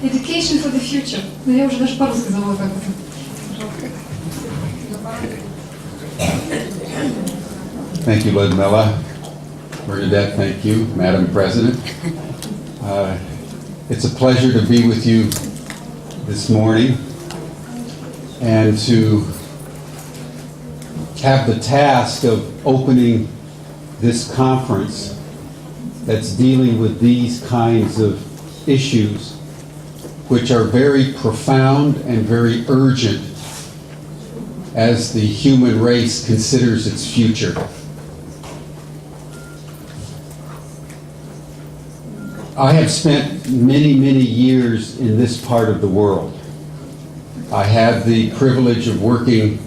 Education for the future. Ну, я уже даже по-русски забыла, как это. Thank you, Ludmilla. Bernadette, thank you, Madam President. It's a pleasure to be with you this morning and to have the task of opening this conference that's dealing with these kinds of issues, which are very profound and very urgent as the human race considers its future. I have spent many, many years in this part of the world. I had the privilege of working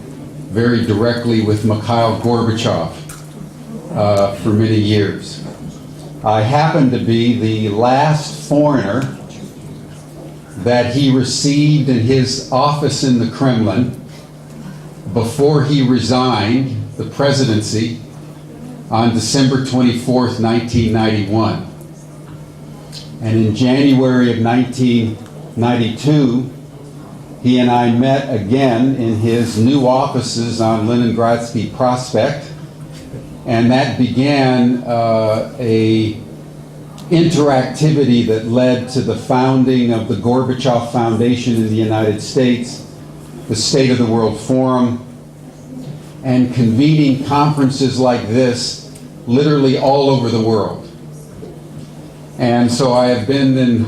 very directly with Mikhail Gorbachev for many years. I happened to be the last foreigner that he received in his office in the Kremlin before he resigned the presidency on December 24th, 1991. And in January of 1992, he and I met again in his new offices on Leningradsky Prospect, and that began a interactivity that led to the founding of the Gorbachev Foundation in the United States, the State of the World Forum, and convening conferences like this literally all over the world. And so I have been in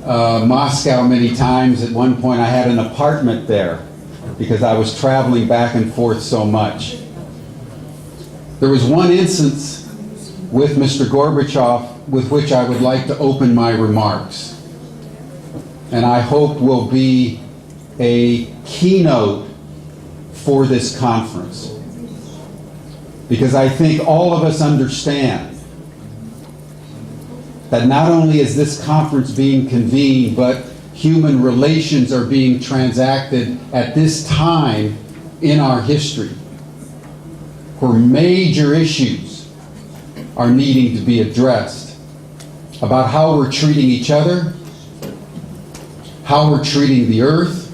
Moscow many times. At one point I had an apartment there because I was traveling back and forth so much. There was one instance with Mr. Gorbachev with which I would like to open my remarks, and I hope will be a keynote for this conference, because I think all of us understand that not only is this conference being convened, but human relations are being transacted at this time in our history, where major issues are needing to be addressed about how we're treating each other, how we're treating the earth,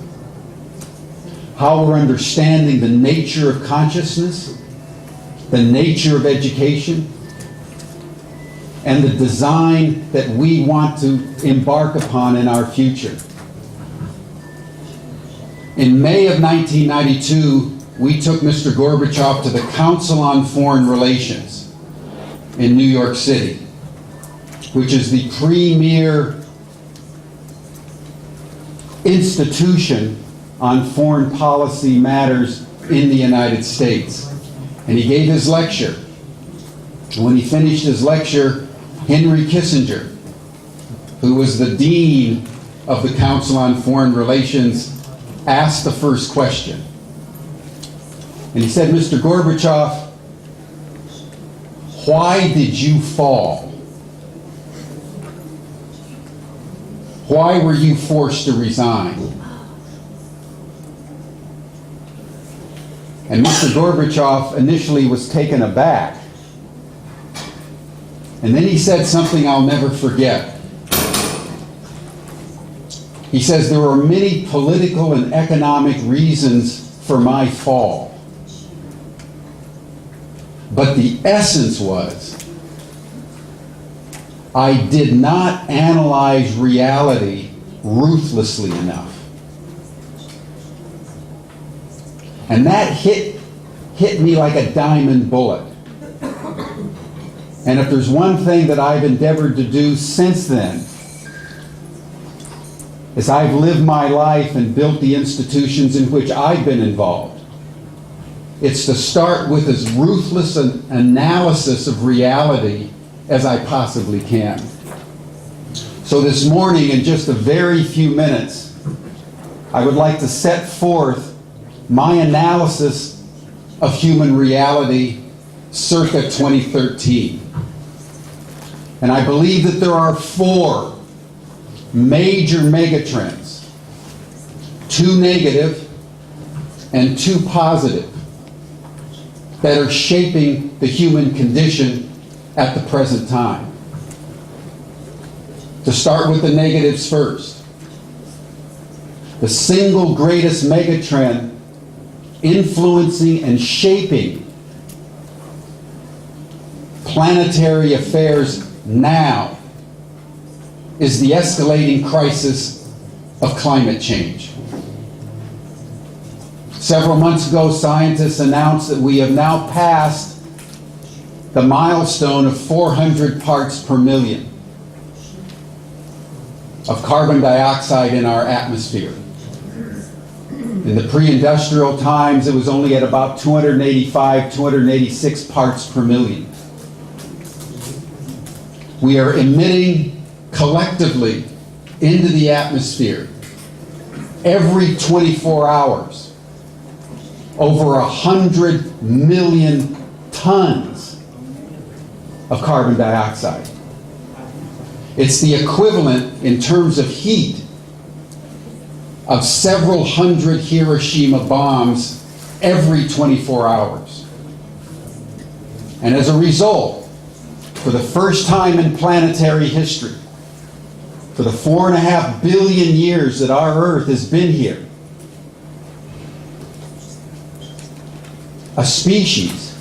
how we're understanding the nature of consciousness, the nature of education, and the design that we want to embark upon in our future. In May of 1992, we took Mr. Gorbachev to the Council on Foreign Relations in New York City, which is the premier institution on foreign policy matters in the United States. And he gave his lecture. When he finished his lecture, Henry Kissinger, who was the dean of the Council on Foreign Relations, asked the first question. And he said, "Mr. Gorbachev, why did you fall? Why were you forced to resign?" And Mr. Gorbachev initially was taken aback. And then he said something I'll never forget. He says, "There were many political and economic reasons for my fall. But the essence was, I did not analyze reality ruthlessly enough." And that hit me like a diamond bullet. And if there's one thing that I've endeavored to do since then, is I've lived my life and built the institutions in which I've been involved. It's to start with as ruthless an analysis of reality as I possibly can. So this morning, in just a very few minutes, I would like to set forth my analysis of human reality circa 2013. And I believe that there are 4 major megatrends, 2 negative and 2 positive, that are shaping the human condition at the present time. To start with the negatives first. The single greatest megatrend influencing and shaping planetary affairs now is the escalating crisis of climate change. Several months ago, scientists announced that we have now passed the milestone of 400 parts per million of carbon dioxide in our atmosphere. In the pre-industrial times, it was only at about 285, 286 parts per million. We are emitting collectively into the atmosphere every 24 hours over 100 million tons of carbon dioxide. It's the equivalent in terms of heat of several hundred Hiroshima bombs every 24 hours. And as a result, for the first time in planetary history, for the 4.5 billion years that our Earth has been here, a species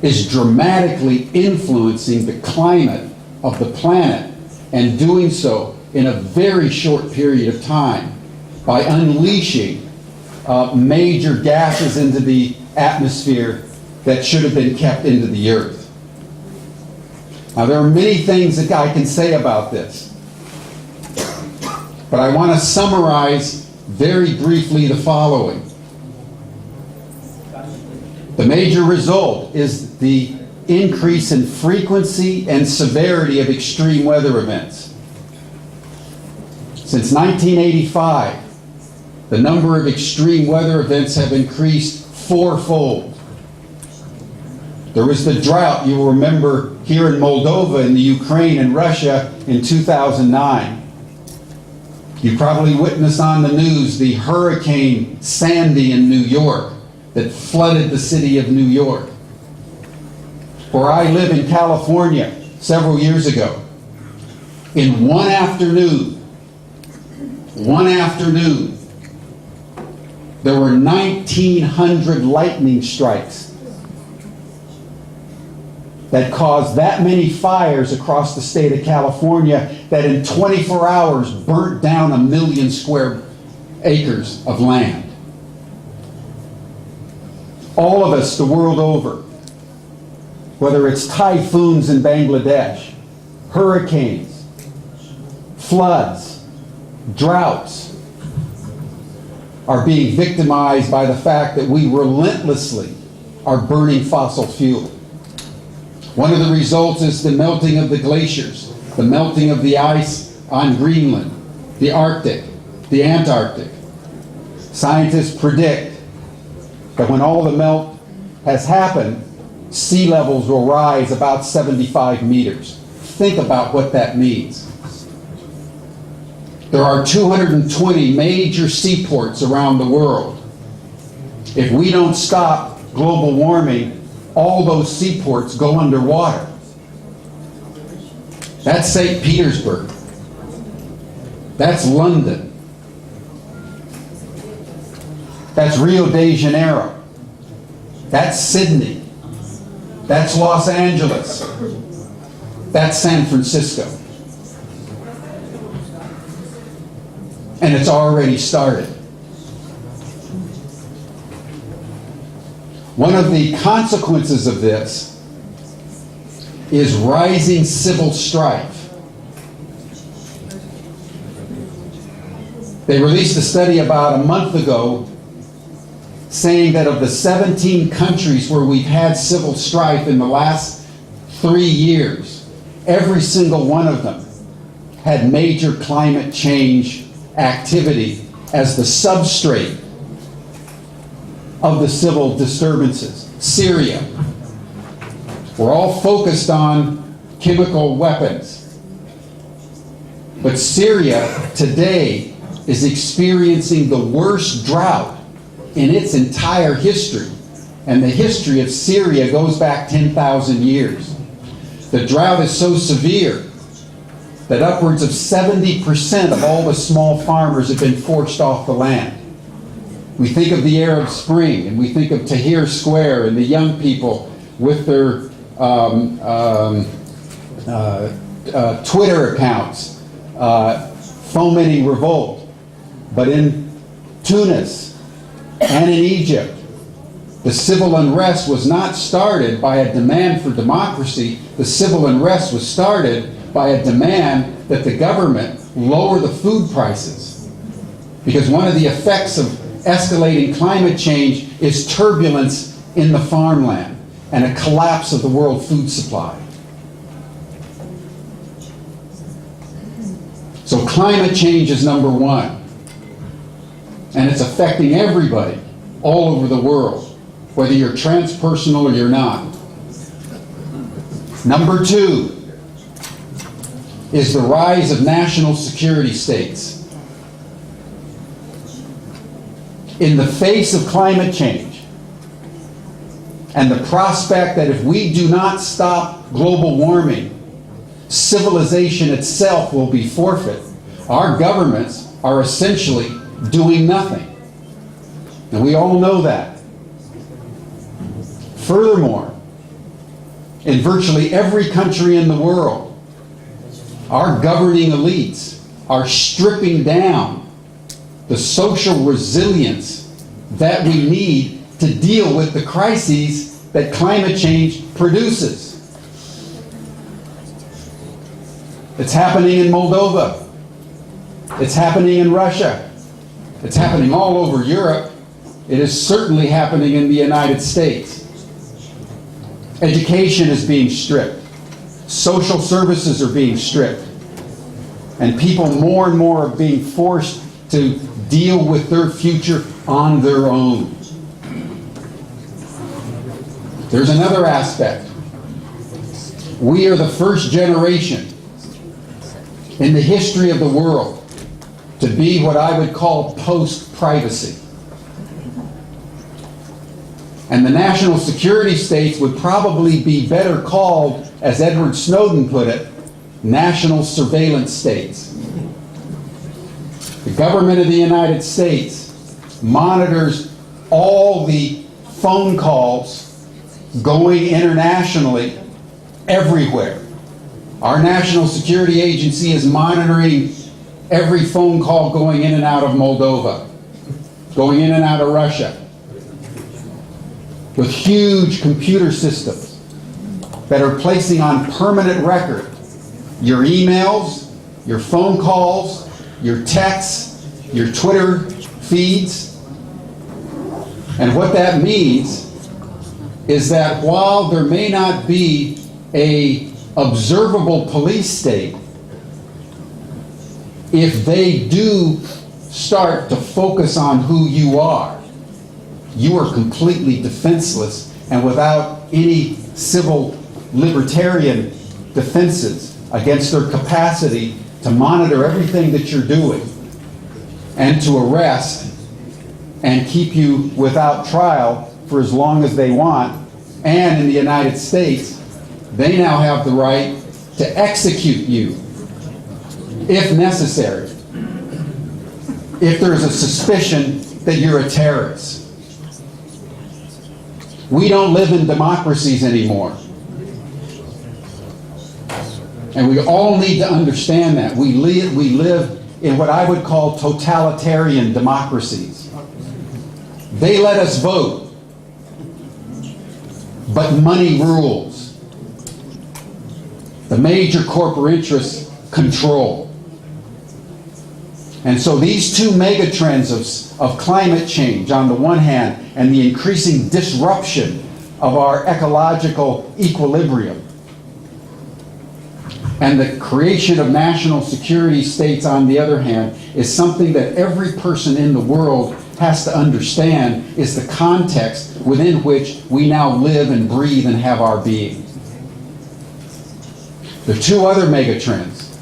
is dramatically influeing the climate of the planet, and doing so in a very short period of time by unleashing major gases into the atmosphere that should have been kept into the Earth. Now, there are many things that I can say about this, but I want to summarize very briefly the following. The major result is the increase in frequency and severity of extreme weather events. Since 1985, the number of extreme weather events have increased fourfold. There was the drought, you will remember, here in Moldova, in the Ukraine, and Russia in 2009. You probably witnessed on the news the Hurricane Sandy in New York that flooded the city of New York. Where I live in California several years ago, in one afternoon, there were 1,900 lightning strikes that caused that many fires across the state of California that in 24 hours burnt down 1 million square acres of land. All of us the world over, whether it's typhoons in Bangladesh, hurricanes, floods, droughts, are being victimized by the fact that we relentlessly are burning fossil fuel. One of the results is the melting of the glaciers, the melting of the ice on Greenland, the Arctic, the Antarctic. Scientists predict that when all the melt has happened, sea levels will rise about 75 meters. Think about what that means. There are 220 major seaports around the world. If we don't stop global warming, all those seaports go underwater. That's St. Petersburg. That's London. That's Rio de Janeiro. That's Sydney. That's Los Angeles. That's San Francisco. And it's already started. One of the consequences of this is rising civil strife. They released a study about a month ago saying that of the 17 countries where we've had civil strife in the last 3 years, every single one of them had major climate change activity as the substrate of the civil disturbances. Syria. We're all focused on chemical weapons. But Syria today is experiencing the worst drought in its entire history. And the history of Syria goes back 10,000 years. The drought is so severe that upwards of 70% of all the small farmers have been forced off the land. We think of the Arab Spring, and we think of Tahrir Square and the young people with their Twitter accounts fomenting revolt. But in Tunis and in Egypt, the civil unrest was not started by a demand for democracy. The civil unrest was started by a demand that the government lower the food prices. Because one of the effects of escalating climate change is turbulence in the farmland and a collapse of the world food supply. So climate change is number one. And it's affecting everybody all over the world, whether you're transpersonal or you're not. Number two is the rise of national security states. In the face of climate change and the prospect that if we do not stop global warming, civilization itself will be forfeit, our governments are essentially doing nothing. And we all know that. Furthermore, in virtually every country in the world, our governing elites are stripping down the social resilience that we need to deal with the crises that climate change produces. It's happening in Moldova. It's happening in Russia. It's happening all over Europe. It is certainly happening in the United States. Education is being stripped. Social services are being stripped. And people more and more are being forced to deal with their future on their own. There's another aspect. We are the first generation in the history of the world to be what I would call post-privacy. And the national security states would probably be better called, as Edward Snowden put it, national surveillance states. The government of the United States monitors all the phone calls going internationally everywhere. Our National Security Agency is monitoring every phone call going in and out of Moldova, going in and out of Russia, with huge computer systems that are placing on permanent record your emails, your phone calls, your texts, your Twitter feeds. And what that means is that while there may not be an observable police state, if they do start to focus on who you are completely defenseless and without any civil libertarian defenses against their capacity to monitor everything that you're doing and to arrest and keep you without trial for as long as they want. And in the United States, they now have the right to execute you if necessary, if there's a suspicion that you're a terrorist. We don't live in democracies anymore. And we all need to understand that. We live in what I would call totalitarian democracies. They let us vote, but money rules. The major corporate interests control. And so these two megatrends of climate change on the one hand and the increasing disruption of our ecological equilibrium and the creation of national security states on the other hand is something that every person in the world has to understand is the context within which we now live and breathe and have our being. There are two other megatrends.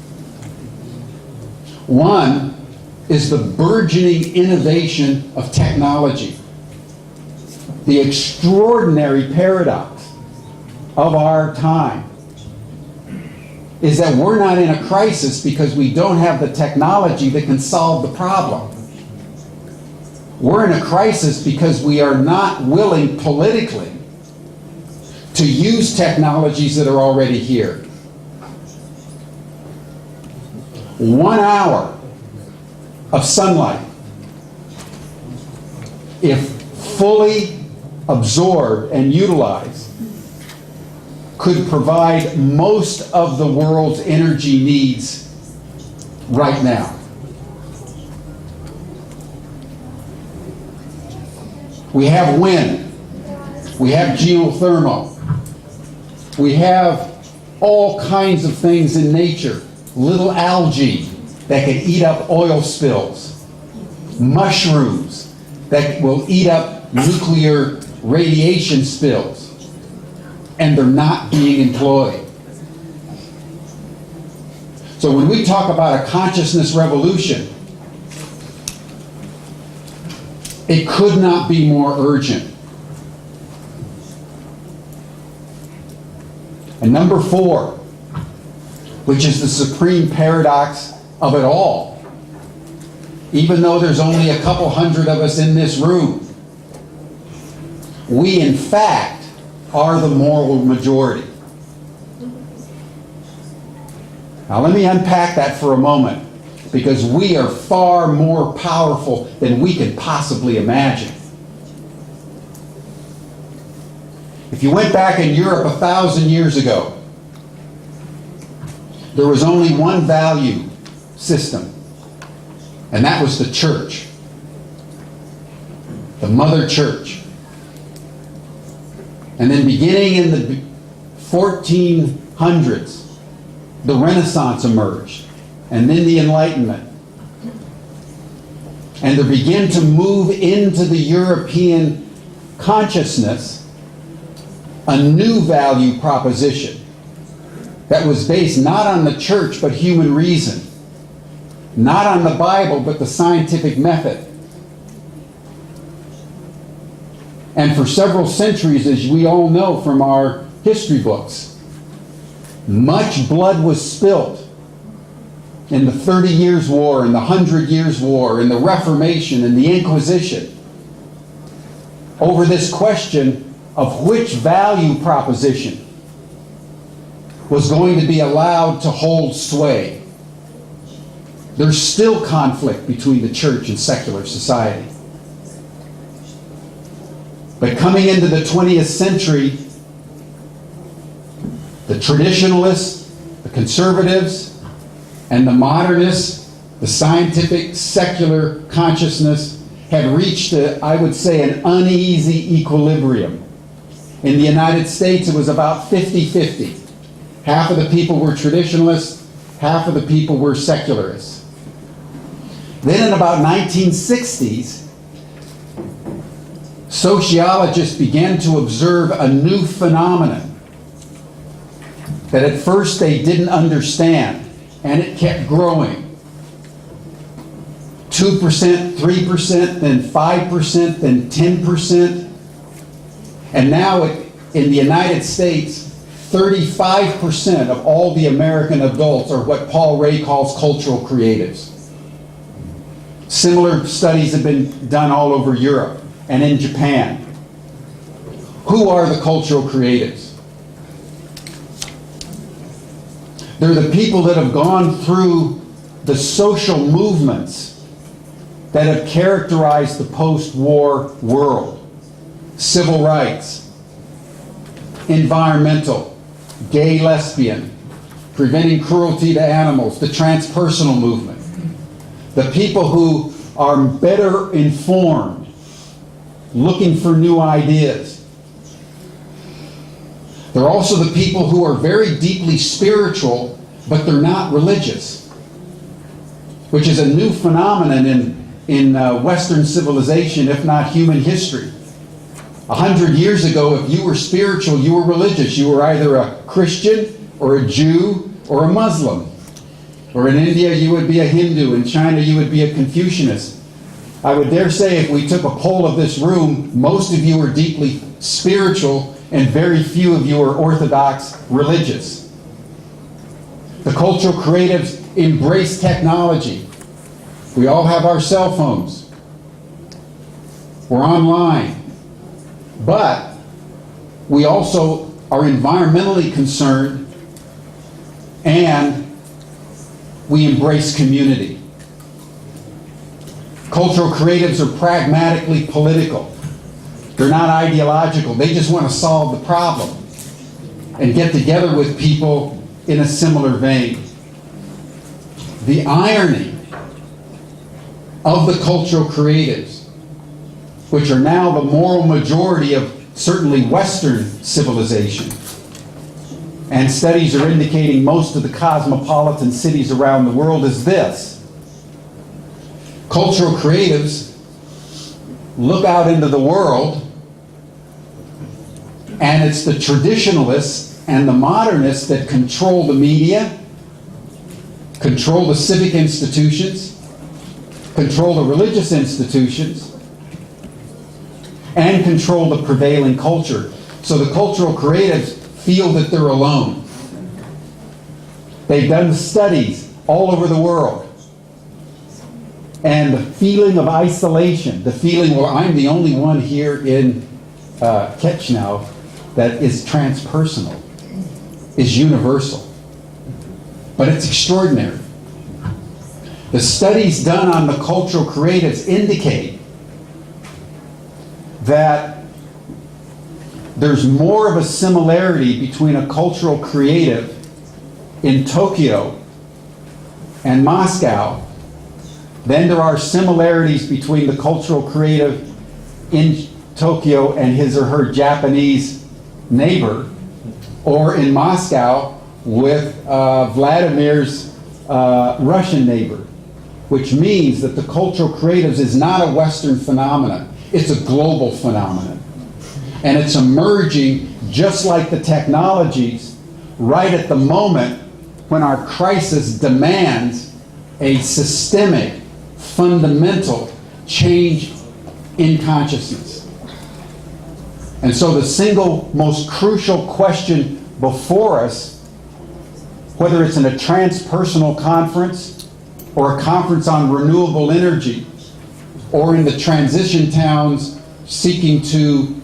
One is the burgeoning innovation of technology, the extraordinary paradox of our time is that we're not in a crisis because we don't have the technology that can solve the problem. We're in a crisis because we are not willing politically to use technologies that are already here. 1 hour of sunlight, if fully absorbed and utilized, could provide most of the world's energy needs right now. We have wind, we have geothermal, we have all kinds of things in nature, little algae that can eat up oil spills, mushrooms that will eat up nuclear radiation spills, and they're not being employed. So when we talk about a consciousness revolution, it could not be more urgent. And number 4, which is the supreme paradox of it all, even though there's only a couple hundred of us in this room, we in fact are the moral majority. Now let me unpack that for a moment, because we are far more powerful than we can possibly imagine. If you went back in Europe 1,000 years ago, there was only one value system, and that was the church, the mother church. And then beginning in the 1400s, the Renaissance emerged, and then the Enlightenment. And there began to move into the European consciousness a new value proposition that was based not on the church but human reason, not on the Bible but the scientific method. And for several centuries, as we all know from our history books, much blood was spilt in the 30 Years' War, in the 100 Years' War, in the Reformation, in the Inquisition, over this question of which value proposition was going to be allowed to hold sway. There's still conflict between the church and secular society. But coming into the 20th century, the traditionalists, the conservatives, and the modernists, the scientific secular consciousness, had reached, I would say, an uneasy equilibrium. In the United States, it was about 50-50. Half of the people were traditionalists, half of the people were secularists. Then in about 1960s, sociologists began to observe a new phenomenon that at first they didn't understand, and it kept growing. 2%, 3%, then 5%, then 10%. And now in the United States, 35% of all the American adults are what Paul Ray calls cultural creatives. Similar studies have been done all over Europe and in Japan. Who are the cultural creatives? They're the people that have gone through the social movements that have characterized the post-war world. Civil rights, environmental, gay, lesbian, preventing cruelty to animals, the transpersonal movement. The people who are better informed, looking for new ideas. They're also the people who are very deeply spiritual, but they're not religious, which is a new phenomenon in Western civilization, if not human history. 100 years ago, if you were spiritual, you were religious. You were either a Christian or a Jew or a Muslim. Or in India, you would be a Hindu. In China, you would be a Confucianist. I would dare say if we took a poll of this room, most of you are deeply spiritual and very few of you are orthodox religious. The cultural creatives embrace technology. We all have our cell phones. We're online. But we also are environmentally concerned, and we embrace community. Cultural creatives are pragmatically political. They're not ideological. They just want to solve the problem and get together with people in a similar vein. The irony of the cultural creatives, which are now the moral majority of certainly Western civilization, and studies are indicating most of the cosmopolitan cities around the world, is this. Cultural creatives look out into the world, and it's the traditionalists and the modernists that control the media, control the civic institutions, control the religious institutions, and control the prevailing culture. So the cultural creatives feel that they're alone. They've done studies all over the world. And the feeling of isolation, the feeling, well, I'm the only one here in Ketchnow that is transpersonal, is universal. But it's extraordinary. The studies done on the cultural creatives indicate that there's more of a similarity between a cultural creative in Tokyo and Moscow than there are similarities between the cultural creative in Tokyo and his or her Japanese neighbor, or in Moscow with Vladimir's Russian neighbor, which means that the cultural creatives is not a Western phenomenon. It's a global phenomenon. And it's emerging just like the technologies right at the moment when our crisis demands a systemic, fundamental change in consciousness. And so the single most crucial question before us, whether it's in a transpersonal conference or a conference on renewable energy, or in the transition towns seeking to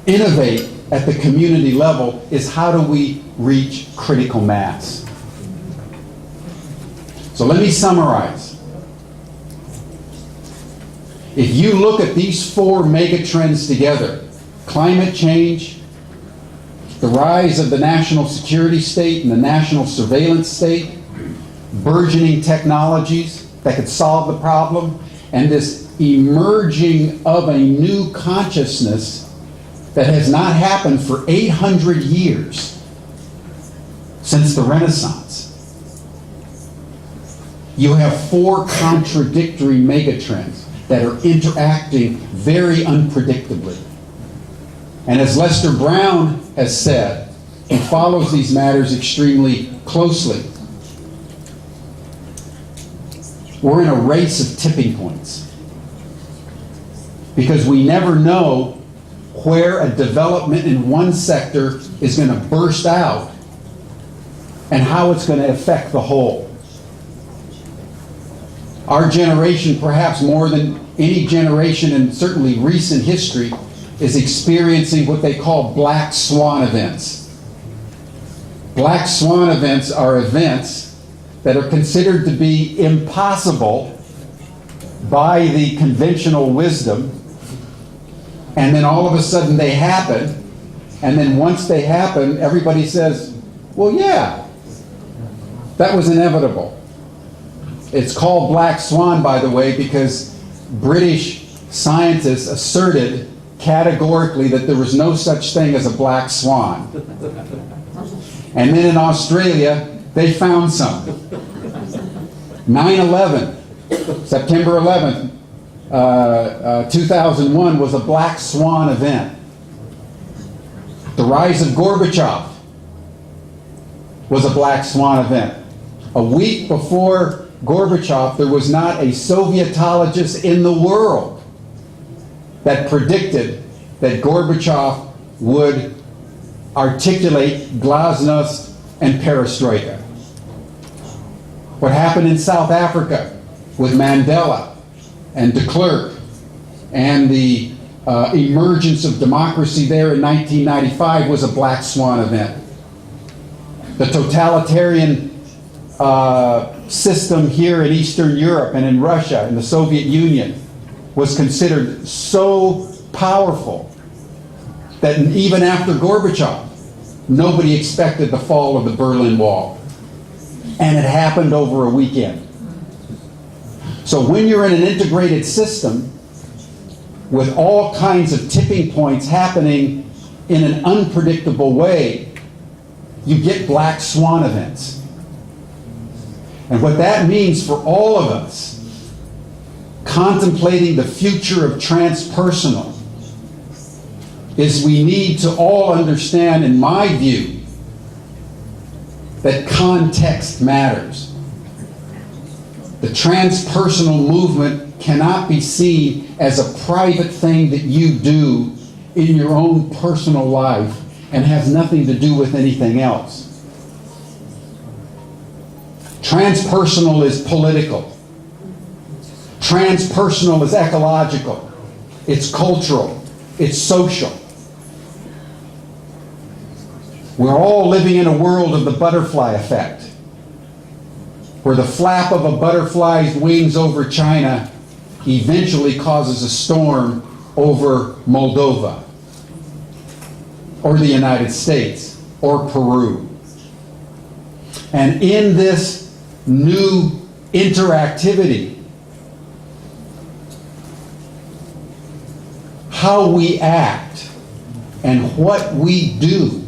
innovate at the community level, is how do we reach critical mass? So let me summarize. If you look at these four megatrends together, climate change, the rise of the national security state and the national surveillance state, burgeoning technologies that could solve the problem, and this emerging of a new consciousness that has not happened for 800 years since the Renaissance. You have four contradictory megatrends that are interacting very unpredictably. And as Lester Brown has said, he follows these matters extremely closely. We're in a race of tipping points, because we never know where a development in one sector is going to burst out and how it's going to affect the whole. Our generation, perhaps more than any generation in certainly recent history, is experiencing what they call black swan events. Black swan events are events that are considered to be impossible by the conventional wisdom, and then all of a sudden they happen, and then once they happen, everybody says, well, yeah, that was inevitable. It's called black swan, by the way, because British scientists asserted categorically that there was no such thing as a black swan. And then in Australia, they found some. 9/11, September 11th, 2001 was a black swan event. The rise of Gorbachev was a black swan event. A week before Gorbachev, there was not a Sovietologist in the world that predicted that Gorbachev would articulate glasnost and perestroika. What happened in South Africa with Mandela and de Klerk and the emergence of democracy there in 1995 was a black swan event. The totalitarian system here in Eastern Europe and in Russia and the Soviet Union was considered so powerful that even after Gorbachev, nobody expected the fall of the Berlin Wall. And it happened over a weekend. So when you're in an integrated system with all kinds of tipping points happening in an unpredictable way, you get black swan events. And what that means for all of us, contemplating the future of transpersonal, is we need to all understand, in my view, that context matters. The transpersonal movement cannot be seen as a private thing that you do in your own personal life and has nothing to do with anything else. Transpersonal is political. Transpersonal is ecological. It's cultural. It's social. We're all living in a world of the butterfly effect, where the flap of a butterfly's wings over China eventually causes a storm over Moldova, or the United States, or Peru. And in this new interactivity, how we act and what we do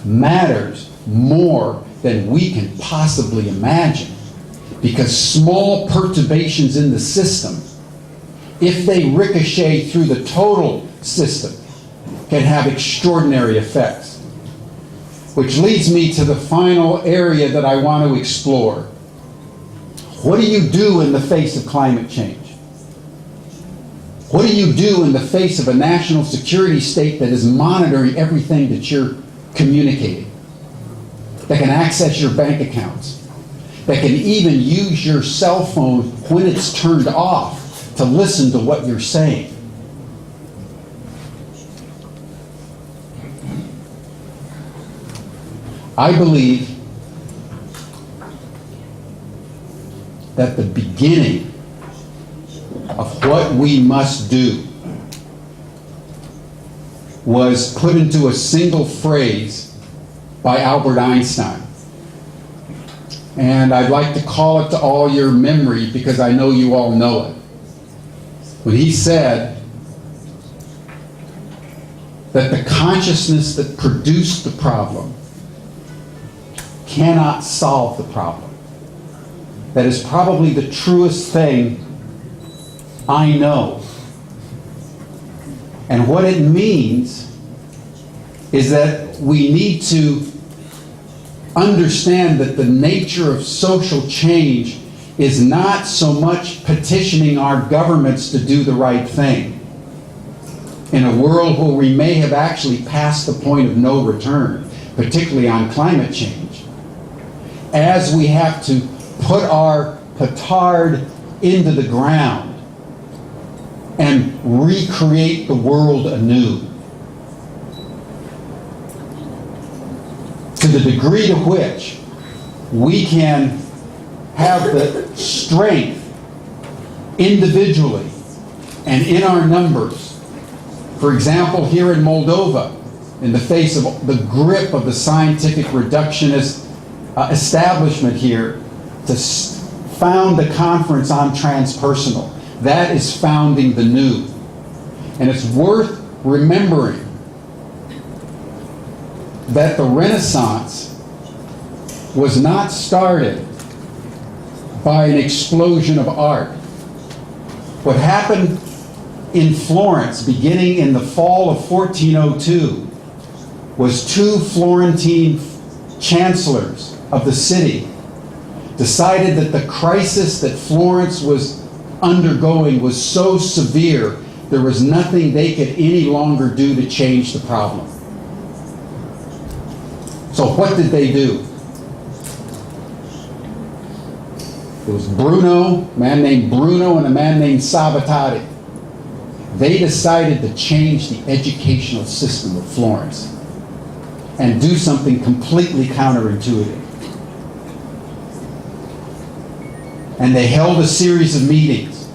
matters more than we can possibly imagine. Because small perturbations in the system, if they ricochet through the total system, can have extraordinary effects. Which leads me to the final area that I want to explore. What do you do in the face of climate change? What do you do in the face of a national security state that is monitoring everything that you're communicating, that can access your bank accounts, that can even use your cell phone when it's turned off to listen to what you're saying? I believe that the beginning of what we must do was put into a single phrase by Albert Einstein. And I'd like to call it to all your memory because I know you all know it. When he said that the consciousness that produced the problem cannot solve the problem. That is probably the truest thing I know. And what it means is that we need to understand that the nature of social change is not so much petitioning our governments to do the right thing in a world where we may have actually passed the point of no return, particularly on climate change, as we have to put our petard into the ground and recreate the world anew. To the degree to which we can have the strength individually and in our numbers. For example, here in Moldova, in the face of the grip of the scientific reductionist establishment here, to found a conference on transpersonal. That is founding the new. And it's worth remembering that the Renaissance was not started by an explosion of art. What happened in Florence, beginning in the fall of 1402, was two Florentine chancellors of the city decided that the crisis that Florence was undergoing was so severe there was nothing they could any longer do to change the problem. So what did they do? It was Bruno, a man named Bruno, and a man named Sabatati. They decided to change the educational system of Florence and do something completely counterintuitive. And they held a series of meetings.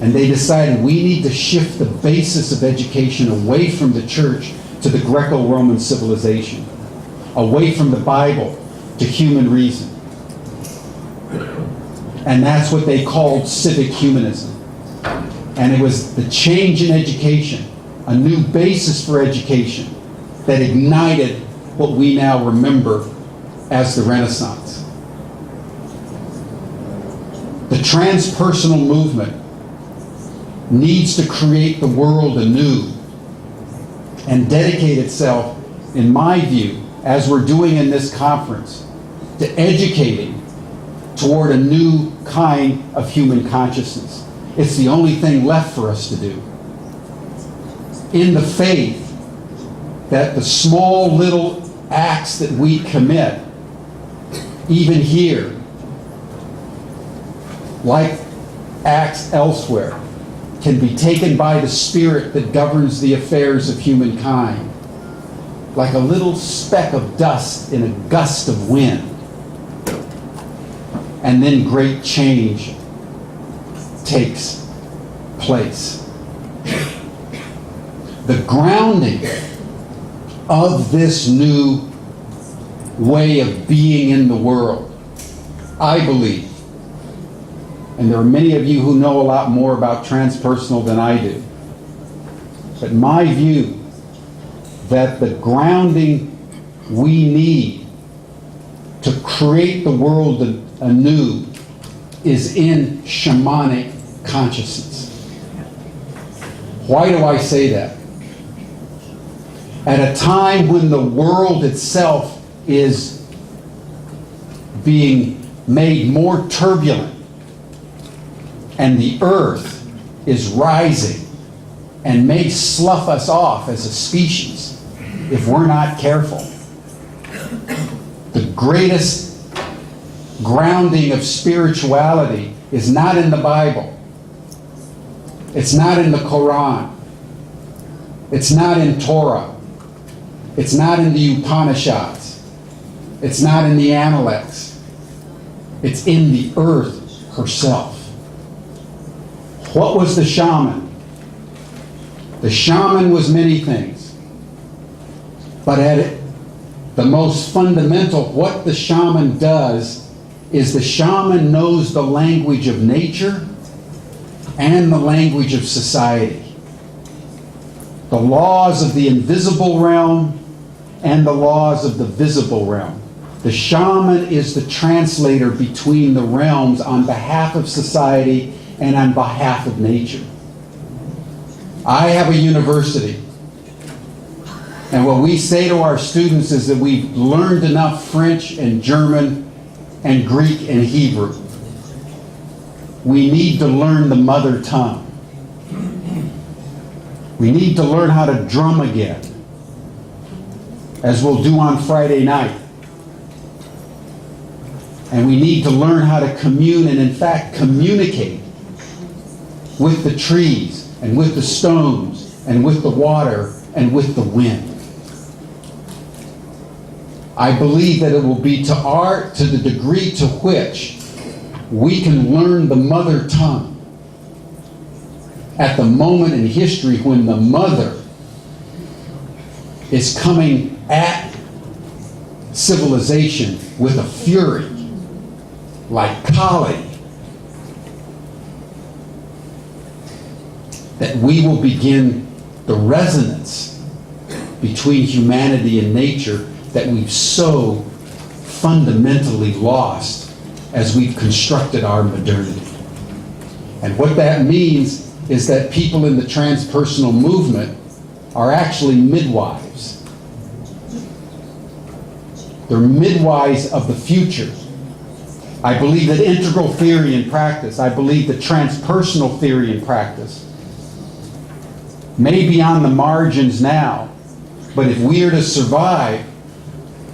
And they decided we need to shift the basis of education away from the church to the Greco-Roman civilization, away from the Bible to human reason. And that's what they called civic humanism. And it was the change in education, a new basis for education, that ignited what we now remember as the Renaissance. The transpersonal movement needs to create the world anew and dedicate itself, in my view, as we're doing in this conference, to educating toward a new kind of human consciousness. It's the only thing left for us to do. In the faith that the small little acts that we commit, even here, like acts elsewhere, can be taken by the Spirit that governs the affairs of humankind, like a little speck of dust in a gust of wind. And then great change takes place. The grounding of this new way of being in the world, I believe, and there are many of you who know a lot more about transpersonal than I do, but my view that the grounding we need to create the world anew is in shamanic consciousness. Why do I say that? At a time when the world itself is being made more turbulent and the earth is rising and may slough us off as a species if we're not careful, the greatest grounding of spirituality is not in the Bible. It's not in the Quran. It's not in Torah. It's not in the Upanishads. It's not in the Analects. It's in the earth herself. What was the shaman? The shaman was many things. But at the most fundamental, what the shaman does is the shaman knows the language of nature and the language of society. The laws of the invisible realm and the laws of the visible realm. The shaman is the translator between the realms on behalf of society and on behalf of nature. I have a university, and what we say to our students is that we've learned enough French and German and Greek and Hebrew. We need to learn the mother tongue. We need to learn how to drum again, as we'll do on Friday night. And we need to learn how to commune and, in fact, communicate with the trees and with the stones and with the water and with the wind. I believe that it will be to the degree to which we can learn the mother tongue at the moment in history when the mother is coming at civilization with a fury like Kali, that we will begin the resonance between humanity and nature that we've so fundamentally lost as we've constructed our modernity. And what that means is that people in the transpersonal movement are actually midwives. They're midwives of the future. I believe that integral theory and practice, I believe that transpersonal theory and practice may be on the margins now, but if we are to survive,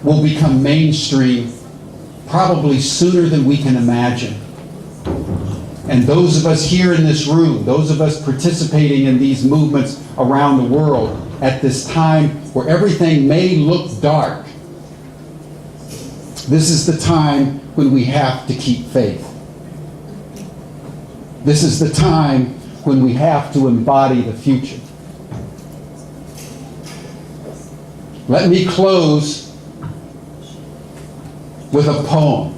will become mainstream probably sooner than we can imagine. And those of us here in this room, those of us participating in these movements around the world at this time where everything may look dark, this is the time when we have to keep faith. This is the time when we have to embody the future. Let me close with a poem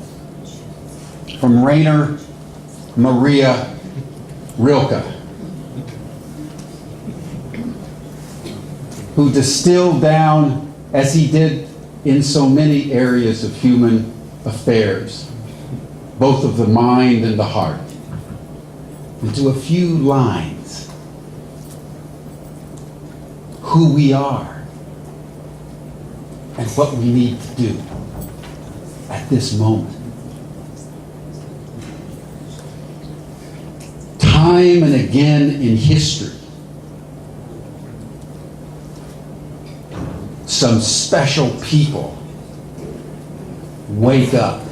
from Rainer Maria Rilke, who distilled down, as he did in so many areas of human affairs, both of the mind and the heart, into a few lines: who we are and what we need to do at this moment. Time and again in history, some special people wake up.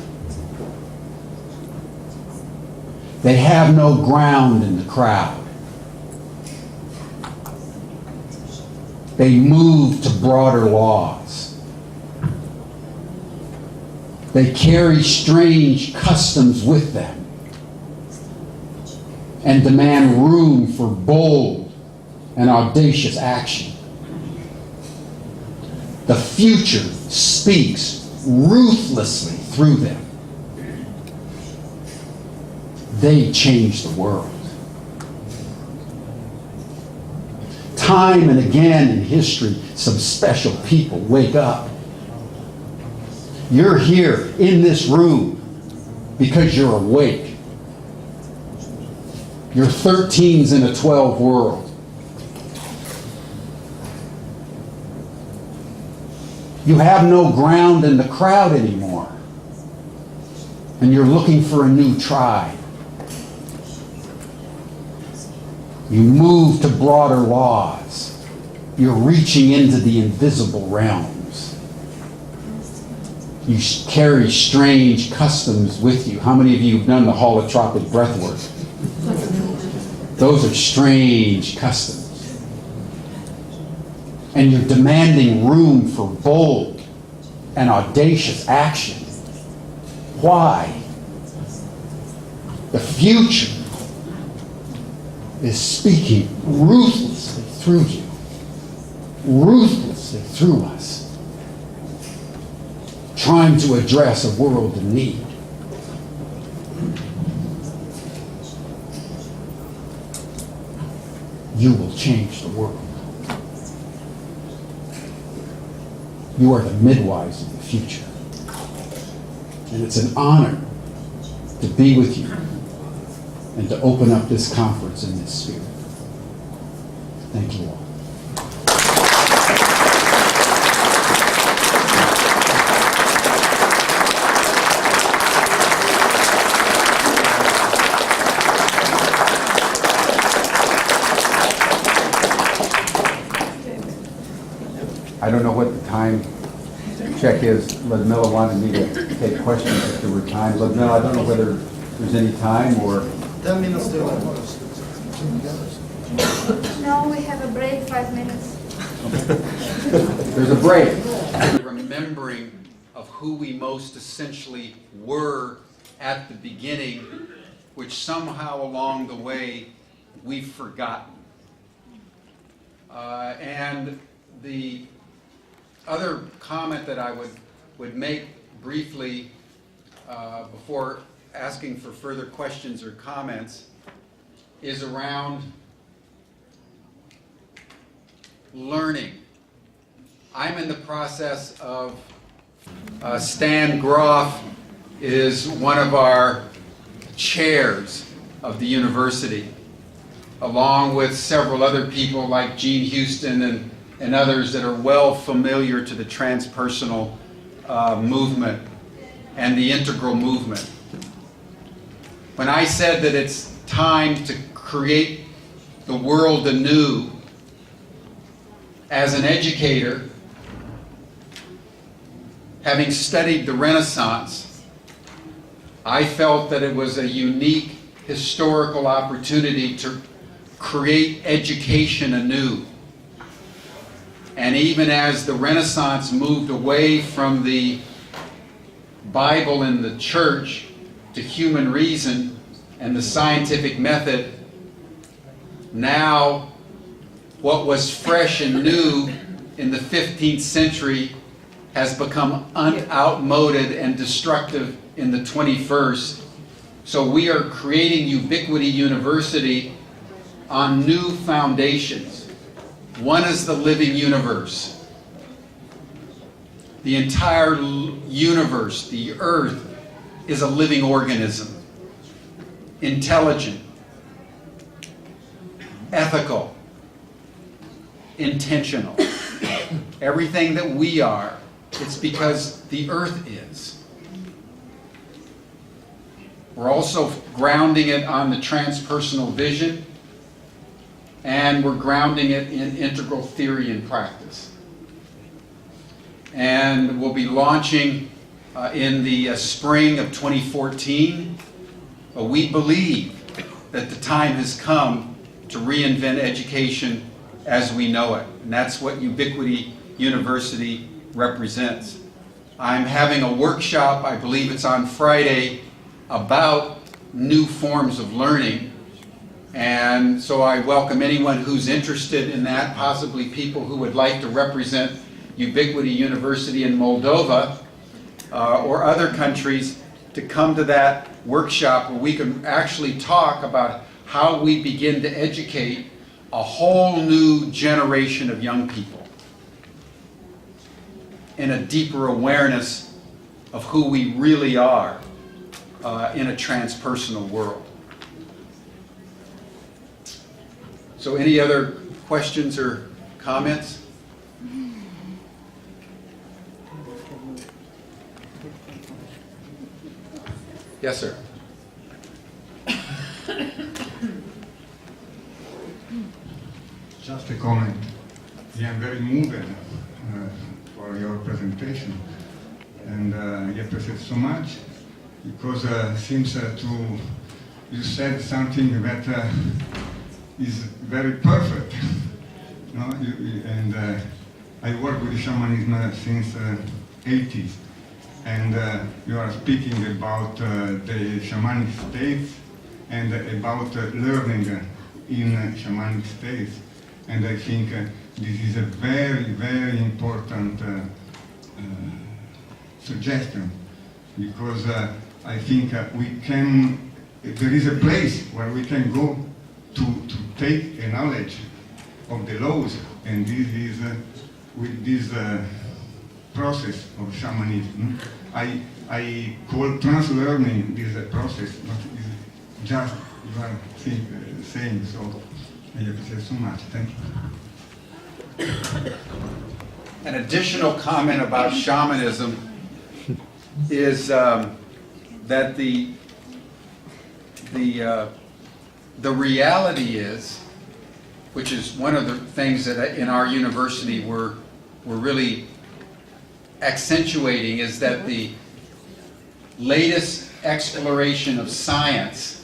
They have no ground in the crowd. They move to broader laws. They carry strange customs with them and demand room for bold and audacious action. The future speaks ruthlessly through them. They change the world. Time and again in history, some special people wake up. You're here in this room because you're awake. You're 13s in a 12 world. You have no ground in the crowd anymore, and you're looking for a new tribe. You move to broader laws. You're reaching into the invisible realms. You carry strange customs with you. How many of you have done the holotropic breath work? Those are strange customs. And you're demanding room for bold and audacious action. Why? The future is speaking ruthlessly through you, ruthlessly through us, trying to address a world in need. You will change the world. You are the midwives of the future. And it's an honor to be with you and to open up this conference in this spirit. Thank you all. I don't know what the time check is. Ludmilla wanted me to take questions if there were time. Ludmilla, I don't know whether there's any time or... 10 minutes still. No, we have a break, 5 minutes. There's a break. Remembering of who we most essentially were at the beginning, which somehow along the way we've forgotten. And the other comment that I would make briefly before asking for further questions or comments is around learning. I'm in the process of, Stan Groff is one of our chairs of the university, along with several other people like Gene Houston and others that are well familiar to the transpersonal movement and the integral movement. When I said that it's time to create the world anew, as an educator, having studied the Renaissance, I felt that it was a unique historical opportunity to create education anew. And even as the Renaissance moved away from the Bible and the church to human reason and the scientific method, now what was fresh and new in the 15th century has become outmoded and destructive in the 21st. So we are creating Ubiquity University on new foundations. One is the living universe. The entire universe, the earth, is a living organism. Intelligent, ethical, intentional. Everything that we are, it's because the earth is. We're also grounding it on the transpersonal vision, and we're grounding it in integral theory and practice. And we'll be launching in the spring of 2014. We believe that the time has come to reinvent education as we know it. And that's what Ubiquity University represents. I'm having a workshop, I believe it's on Friday, about new forms of learning. And so I welcome anyone who's interested in that, possibly people who would like to represent Ubiquity University in Moldova or other countries, to come to that workshop where we can actually talk about how we begin to educate a whole new generation of young people in a deeper awareness of who we really are in a transpersonal world. So any other questions or comments? Yes, sir. Just a comment. I am very moved for your presentation, and I appreciate so much because seems you said something that is very perfect. No? And I work with shamanism since 80s, and you are speaking about the shamanic states and about learning in shamanic states. And I think this is a very, very important suggestion, because I think there is a place where we can go to take a knowledge of the laws, and this is with this process of shamanism. I call trans-learning this process, but it's just you are saying so. I appreciate so much. Thank you. An additional comment about shamanism is that the reality is, which is one of the things that in our university we're really accentuating, is that the latest exploration of science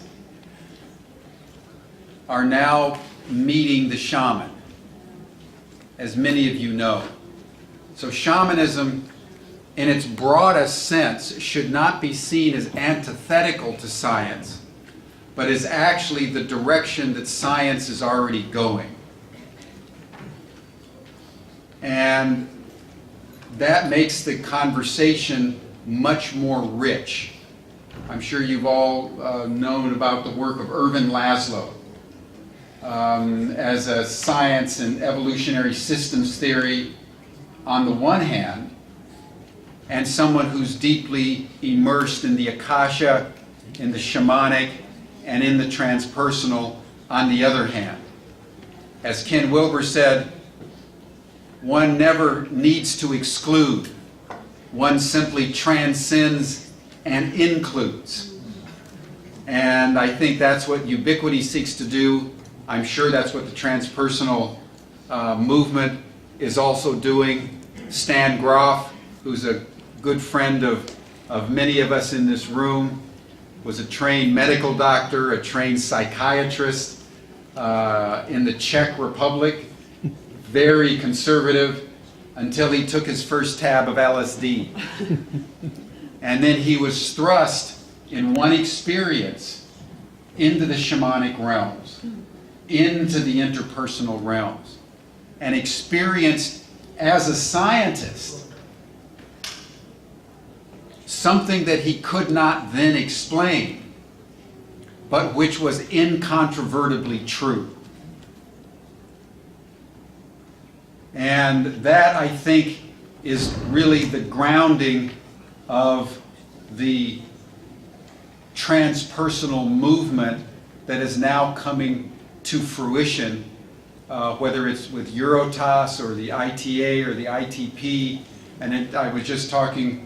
are now meeting the shaman, as many of you know. So shamanism, in its broadest sense, should not be seen as antithetical to science, but is actually the direction that science is already going. And that makes the conversation much more rich. I'm sure you've all known about the work of Ervin Laszlo as a science and evolutionary systems theory on the one hand, and someone who's deeply immersed in the Akasha, in the shamanic, and in the transpersonal on the other hand. As Ken Wilber said, one never needs to exclude. One simply transcends and includes. And I think that's what Ubiquity seeks to do. I'm sure that's what the transpersonal movement is also doing. Stan Groff, who's a good friend of many of us in this room, was a trained medical doctor, a trained psychiatrist in the Czech Republic, very conservative, until he took his first tab of LSD. And then he was thrust in one experience into the shamanic realms, into the interpersonal realms, and experienced as a scientist something that he could not then explain, but which was incontrovertibly true. And that, I think, is really the grounding of the transpersonal movement that is now coming to fruition, whether it's with Eurotas or the ITA or the ITP. And I was just talking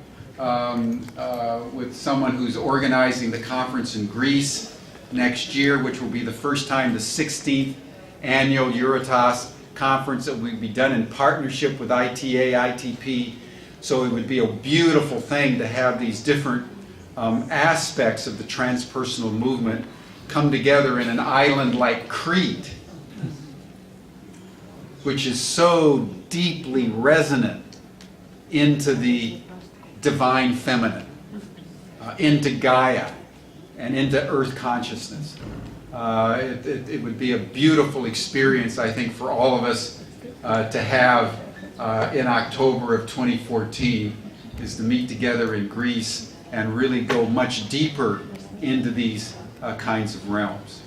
with someone who's organizing the conference in Greece next year, which will be the first time the 16th annual Eurotas conference that would be done in partnership with ITA, ITP. So it would be a beautiful thing to have these different aspects of the transpersonal movement come together in an island like Crete, which is so deeply resonant into the divine feminine, into Gaia, and into earth consciousness. It would be a beautiful experience, I think, for all of us to have in October of 2014, is to meet together in Greece and really go much deeper into these kinds of realms.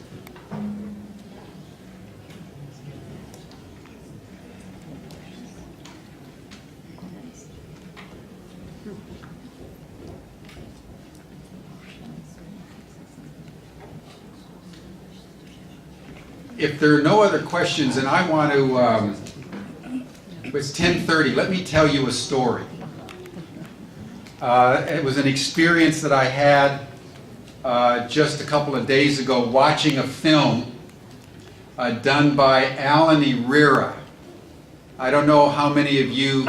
If there are no other questions, and I want to, it's 10:30, let me tell you a story. It was an experience that I had just a couple of days ago watching a film done by Alan Herrera. I don't know how many of you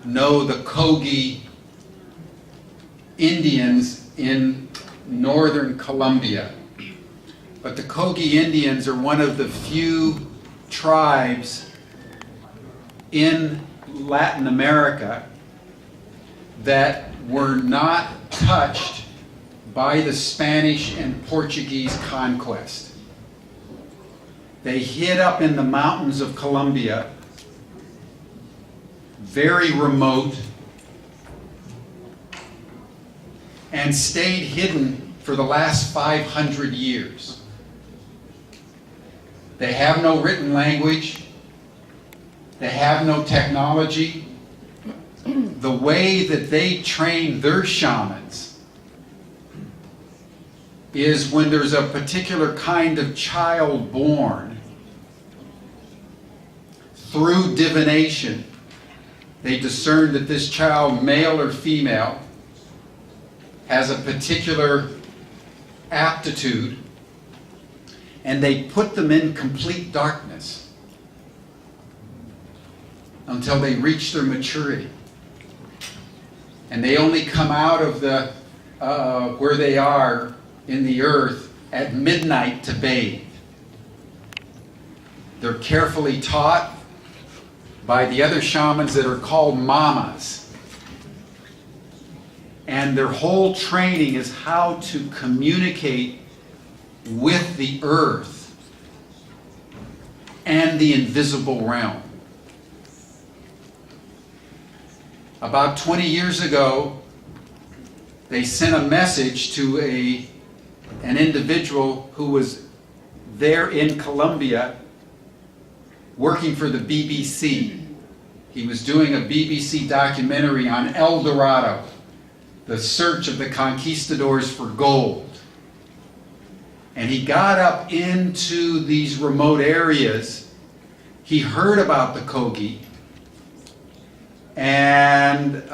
know the Kogi Indians in northern Colombia. But the Kogi Indians are one of the few tribes in Latin America that were not touched by the Spanish and Portuguese conquest. They hid up in the mountains of Colombia, very remote, and stayed hidden for the last 500 years. They have no written language. They have no technology. The way that they train their shamans is when there's a particular kind of child born, through divination, they discern that this child, male or female, has a particular aptitude, and they put them in complete darkness until they reach their maturity. And they only come out of the where they are in the earth at midnight to bathe. They're carefully taught by the other shamans that are called mamas. And their whole training is how to communicate with the earth and the invisible realm. About 20 years ago, they sent a message to an individual who was there in Colombia working for the BBC. He was doing a BBC documentary on El Dorado, the search of the conquistadors for gold. And he got up into these remote areas. He heard about the Kogi and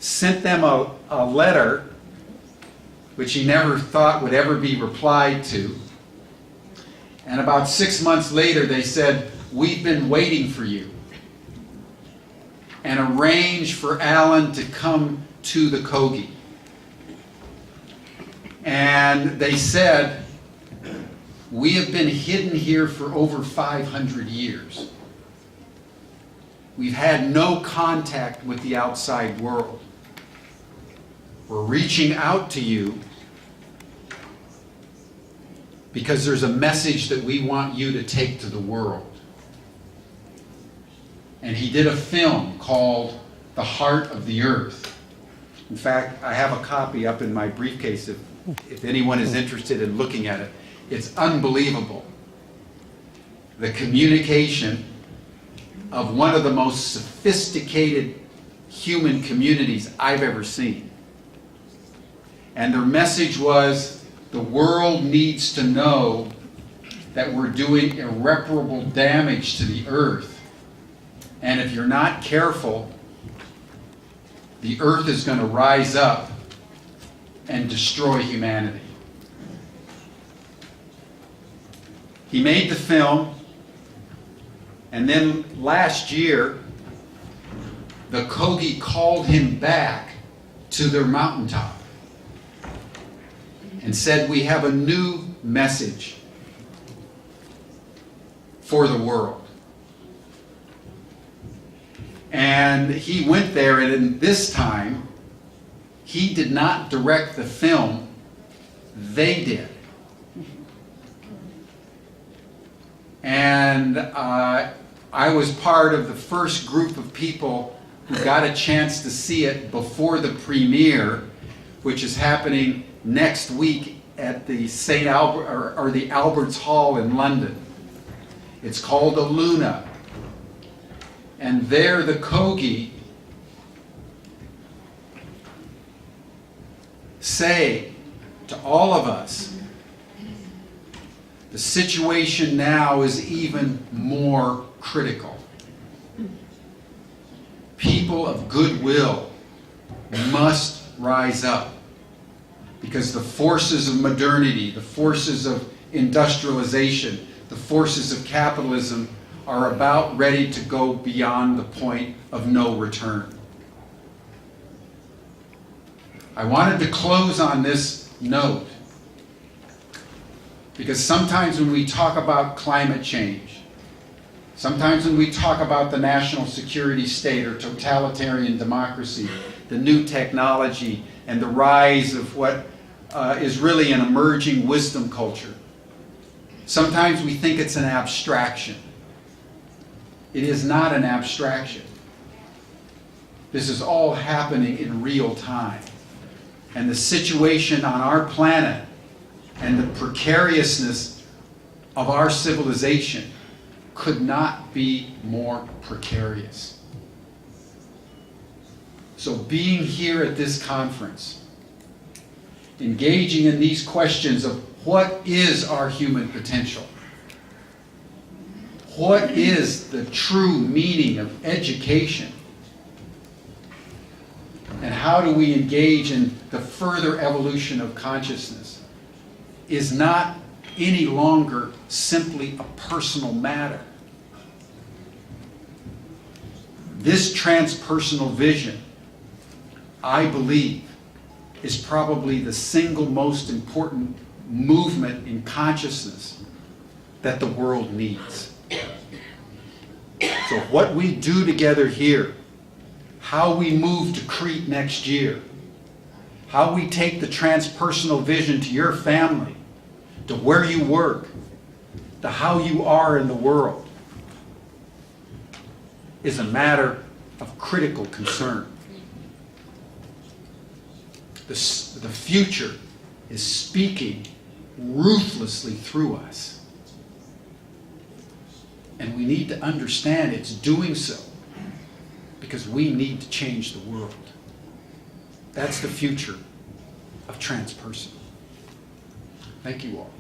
sent them a letter which he never thought would ever be replied to. And about 6 months later they said, "We've been waiting for you." and arranged for Alan to come to the Kogi. And they said, we have been hidden here for over 500 years. We've had no contact with the outside world. We're reaching out to you because there's a message that we want you to take to the world. And he did a film called The Heart of the Earth. In fact, I have a copy up in my briefcase if anyone is interested in looking at it. It's unbelievable. The communication of one of the most sophisticated human communities I've ever seen. And their message was, the world needs to know that we're doing irreparable damage to the earth. And if you're not careful, the earth is going to rise up and destroy humanity. He made the film, and then last year, the Kogi called him back to their mountaintop and said, we have a new message for the world. And he went there, and this time, he did not direct the film, they did. And I was part of the first group of people who got a chance to see it before the premiere, which is happening next week at the St. Albert or the Alberts Hall in London. It's called Aluna. And there the Kogi say to all of us, the situation now is even more critical. People of goodwill must rise up because the forces of modernity, the forces of industrialization, the forces of capitalism are about ready to go beyond the point of no return. I wanted to close on this note because sometimes when we talk about climate change, sometimes when we talk about the national security state or totalitarian democracy, the new technology and the rise of what is really an emerging wisdom culture, sometimes we think it's an abstraction. It is not an abstraction. This is all happening in real time. And the situation on our planet and the precariousness of our civilization could not be more precarious. So being here at this conference, engaging in these questions of what is our human potential? What is the true meaning of education? And how do we engage in the further evolution of consciousness is not any longer simply a personal matter. This transpersonal vision, I believe, is probably the single most important movement in consciousness that the world needs. So what we do together here, how we move to Crete next year, how we take the transpersonal vision to your family, to where you work, to how you are in the world, is a matter of critical concern. The future is speaking ruthlessly through us. And we need to understand it's doing so because we need to change the world. That's the future of transpersonal. Thank you all.